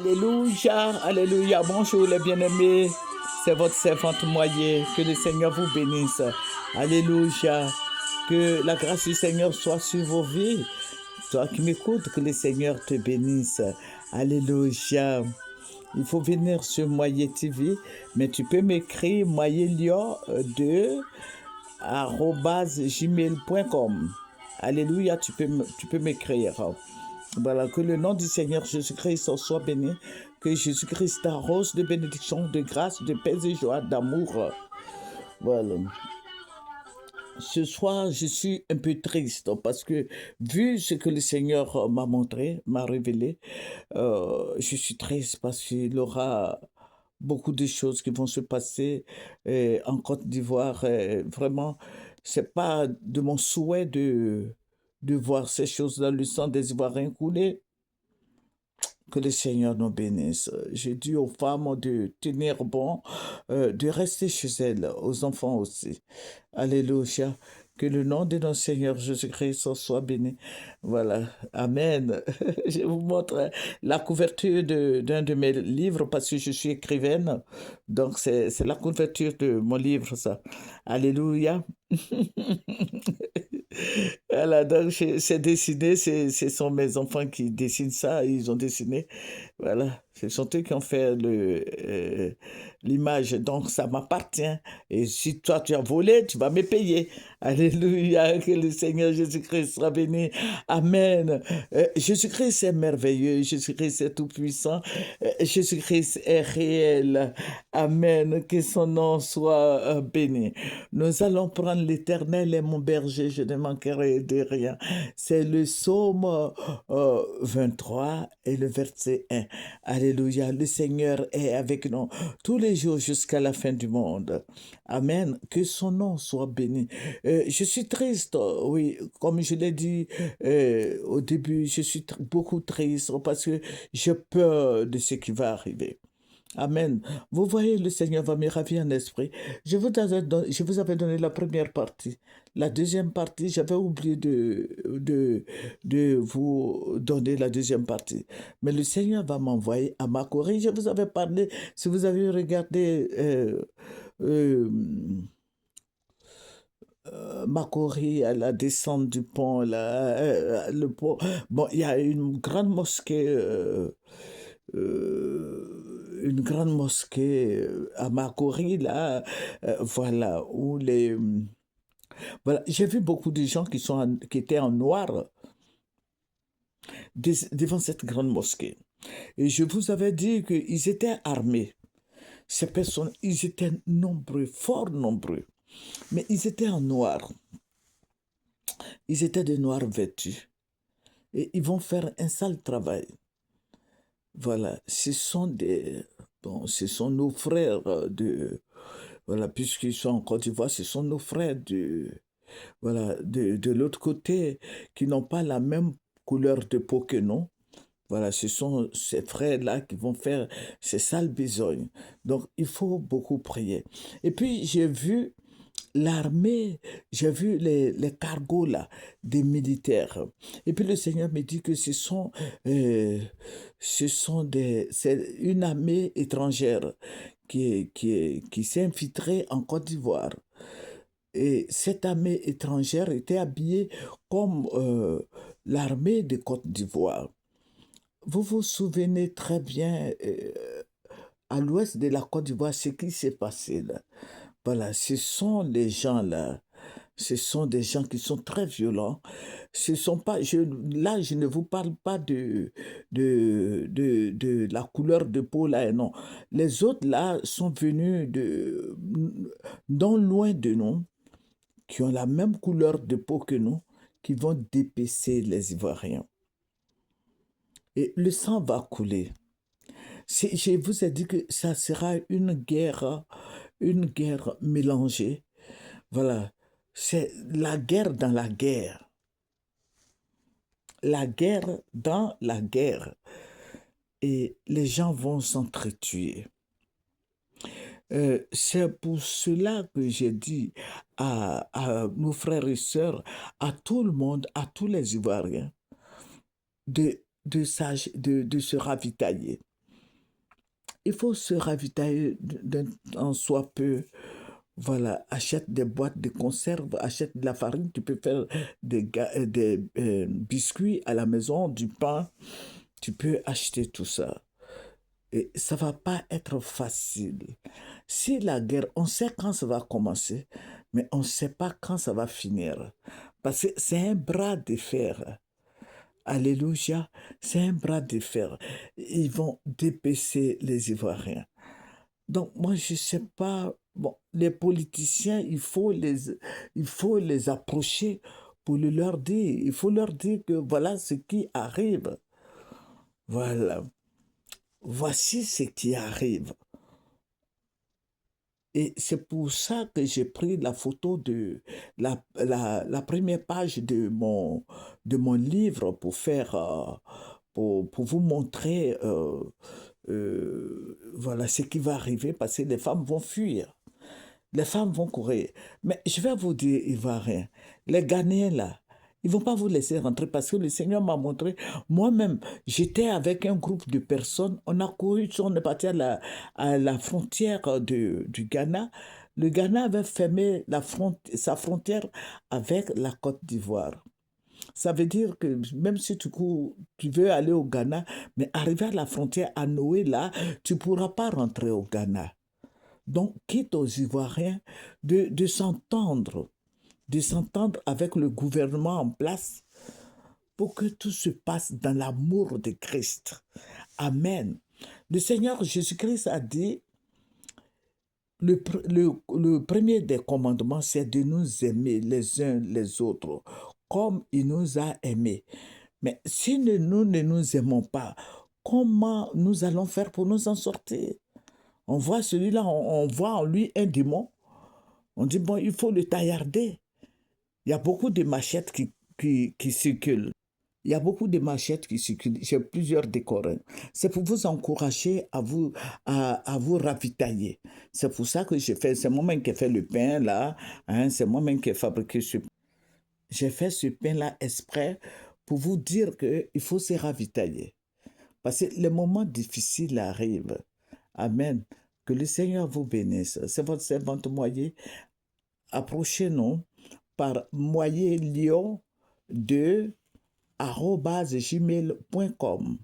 Alléluia, alléluia. Bonjour les bien-aimés. C'est votre servante Moyer. Que le Seigneur vous bénisse. Alléluia. Que la grâce du Seigneur soit sur vos vies. Toi qui m'écoutes, que le Seigneur te bénisse. Alléluia. Il faut venir sur Moyer TV, mais tu peux m'écrire moyelio2@gmail.com. Alléluia, tu peux m'écrire. Voilà, que le nom du Seigneur Jésus-Christ soit béni, que Jésus-Christ t'arrose de bénédiction, de grâce, de paix et joie, d'amour. Voilà. Ce soir, je suis un peu triste parce que, vu ce que le Seigneur m'a montré, m'a révélé, je suis triste parce qu'il y aura beaucoup de choses qui vont se passer en Côte d'Ivoire. Vraiment, c'est pas de mon souhait de voir ces choses dans le sang des Ivoiriens couler. Que le Seigneur nous bénisse. J'ai dit aux femmes de tenir bon, de rester chez elles, aux enfants aussi. Alléluia. Que le nom de notre Seigneur Jésus-Christ soit béni. Voilà. Amen. Je vous montre la couverture d'un de mes livres parce que je suis écrivaine. Donc, c'est la couverture de mon livre, ça. Alléluia. Voilà, donc c'est dessiné, ce sont mes enfants qui dessinent ça, ils ont dessiné, voilà, ce sont eux qui ont fait l'image, donc ça m'appartient. Et si toi tu as volé, tu vas me payer. Alléluia, que le Seigneur Jésus-Christ soit béni. Amen. Jésus-Christ est merveilleux, Jésus-Christ est tout-puissant, Jésus-Christ est réel. Amen, que son nom soit béni. Nous allons prendre l'Éternel est mon berger, je ne manquerai de rien. C'est le psaume 23 et le verset 1. Alléluia, le Seigneur est avec nous tous les jours jusqu'à la fin du monde. Amen, que son nom soit béni. Je suis triste, oui, comme je l'ai dit au début, je suis beaucoup triste parce que j'ai peur de ce qui va arriver. Amen. Vous voyez, le Seigneur va me ravir en esprit. Je vous avais donné la première partie. La deuxième partie, j'avais oublié de vous donner la deuxième partie. Mais le Seigneur va m'envoyer à Makori. Je vous avais parlé, si vous avez regardé euh, Makori à la descente du pont, là, le pont. Bon, il y a une grande mosquée à Makori, là, voilà, où voilà, j'ai vu beaucoup de gens qui étaient en noir devant cette grande mosquée. Et je vous avais dit qu'ils étaient armés. Ces personnes, ils étaient nombreux, fort nombreux. Mais ils étaient en noir. Ils étaient de noir vêtus. Et ils vont faire un sale travail. Voilà, ce sont nos frères voilà, puisqu'ils sont en Côte d'Ivoire, ce sont nos frères voilà, de l'autre côté qui n'ont pas la même couleur de peau que nous. Voilà, ce sont ces frères-là qui vont faire ces sales besognes. Donc, il faut beaucoup prier. Et puis, j'ai vu l'armée, j'ai vu les cargos là, des militaires. Et puis le Seigneur me dit que c'est une armée étrangère qui s'est infiltrée en Côte d'Ivoire. Et cette armée étrangère était habillée comme l'armée de Côte d'Ivoire. Vous vous souvenez très bien, à l'ouest de la Côte d'Ivoire, ce qui s'est passé là. Voilà, ce sont les gens là. Ce sont des gens qui sont très violents. Ce sont pas, là, je ne vous parle pas de la couleur de peau là, non. Les autres là sont venus non loin de nous, qui ont la même couleur de peau que nous, qui vont dépecer les Ivoiriens. Et le sang va couler. Je vous ai dit que ça sera une guerre mélangée. Voilà, c'est la guerre dans la guerre. La guerre dans la guerre. Et les gens vont s'entretuer. C'est pour cela que j'ai dit à nos frères et sœurs, à tout le monde, à tous les Ivoiriens, de se ravitailler. Il faut se ravitailler en soit peu. Voilà, achète des boîtes de conserve, achète de la farine, tu peux faire des biscuits à la maison, du pain, tu peux acheter tout ça. Et ça va pas être facile. Si la guerre, on sait quand ça va commencer, mais on ne sait pas quand ça va finir. Parce que c'est un bras de fer. Alléluia, c'est un bras de fer. Ils vont dépecer les Ivoiriens. Donc, moi, je ne sais pas. Bon, les politiciens, il faut les approcher pour leur dire. Il faut leur dire que voilà ce qui arrive. Voilà. Voici ce qui arrive. Et c'est pour ça que j'ai pris la photo de la première page de mon livre pour faire, pour vous montrer voilà ce qui va arriver parce que les femmes vont fuir. Les femmes vont courir. Mais je vais vous dire, Ivoiriens, les Ghanéens là, ils ne vont pas vous laisser rentrer parce que le Seigneur m'a montré. Moi-même, j'étais avec un groupe de personnes. On a couru, on est parti à la frontière du Ghana. Le Ghana avait fermé sa frontière avec la Côte d'Ivoire. Ça veut dire que même si tu veux aller au Ghana, mais arriver à la frontière à Noé, là, tu ne pourras pas rentrer au Ghana. Donc, quitte aux Ivoiriens de s'entendre avec le gouvernement en place pour que tout se passe dans l'amour de Christ. Amen. Le Seigneur Jésus-Christ a dit, le premier des commandements, c'est de nous aimer les uns les autres, comme il nous a aimés. Mais si nous ne nous aimons pas, comment nous allons faire pour nous en sortir? On voit celui-là, on voit en lui un démon. On dit, bon, il faut le taillarder. Il y a beaucoup de machettes qui circulent. Il y a beaucoup de machettes qui circulent. J'ai plusieurs décorants. C'est pour vous encourager à vous ravitailler. C'est pour ça que j'ai fait, c'est moi-même qui ai fait le pain là. Hein, c'est moi-même qui ai fabriqué ce pain. J'ai fait ce pain-là exprès pour vous dire qu'il faut se ravitailler. Parce que les moments difficiles arrivent. Amen. Que le Seigneur vous bénisse. C'est votre servante Moyer. Approchez-nous par moyerlion2@gmail.com.